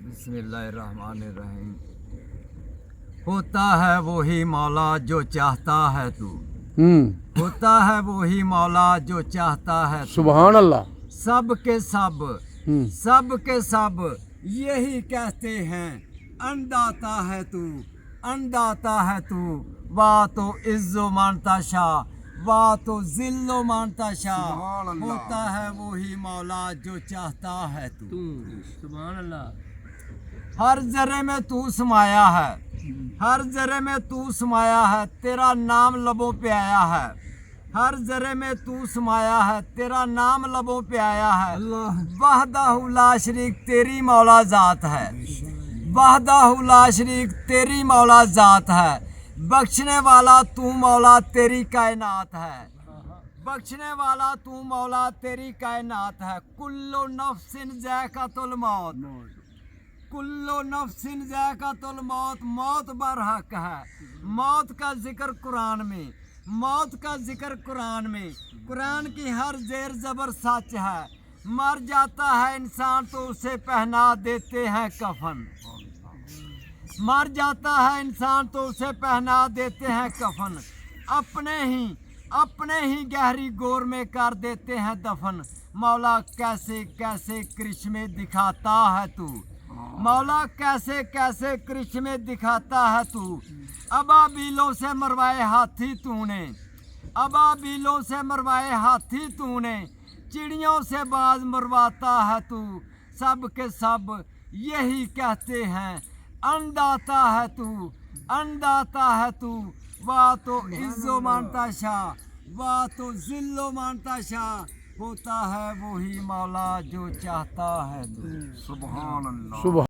بسم اللہ الرحمن الرحیم۔ ہوتا ہے وہی مولا جو چاہتا ہے تو، ہوتا ہے وہی مولا جو چاہتا ہے تو، سبحان اللہ۔ سب کے سب سب کے سب یہی کہتے ہیں انداتا ہے تو، انداتا ہے تو، وا تو عز و مانتا شاہ، وا تو ذل و مانتا شاہ، ہوتا ہے وہی مولا جو چاہتا ہے تو۔ سبحان اللہ۔ ہر ذرے میں تو سمایا ہے، ہر ذرے میں تو سمایا ہے، تیرا نام لبوں پہ آیا ہے، ہر ذرے میں تو سمایا ہے، تیرا نام لبوں پہ آیا ہے۔ وحدہ لا شریک تیری مولا ذات ہے، وحدہ لا شریک تیری مولا ذات ہے، بخشنے والا تو مولا تیری کائنات ہے، بخشنے والا تو مولا تیری کائنات ہے۔ کلو نفس ذائقۃ الموت، کلو نفس ذائقۃ الموت، موت برحق ہے۔ موت کا ذکر قرآن میں، موت کا ذکر قرآن میں، قرآن کی ہر زیر زبر سچ ہے۔ مر جاتا ہے انسان تو اسے پہنا دیتے ہیں کفن، مر جاتا ہے انسان تو اسے پہنا دیتے ہیں کفن، اپنے ہی گہری گور میں کر دیتے ہیں دفن۔ مولا کیسے کیسے کرشمے دکھاتا ہے تو، مولا کیسے کیسے کرشمے دکھاتا ہے تو۔ ابابیلوں سے مروائے ہاتھی تو نے، ابابیلوں سے مروائے ہاتھی تو نے، چڑیوں سے باز مرواتا ہے تو۔ سب کے سب یہی کہتے ہیں انداتا ہے تو، انداتا ہے تو، وا تو عز و مانتا شاہ، وا تو ذل و مانتا شاہ، ہوتا ہے وہی مولا جو چاہتا ہے تو۔ سبحان اللہ۔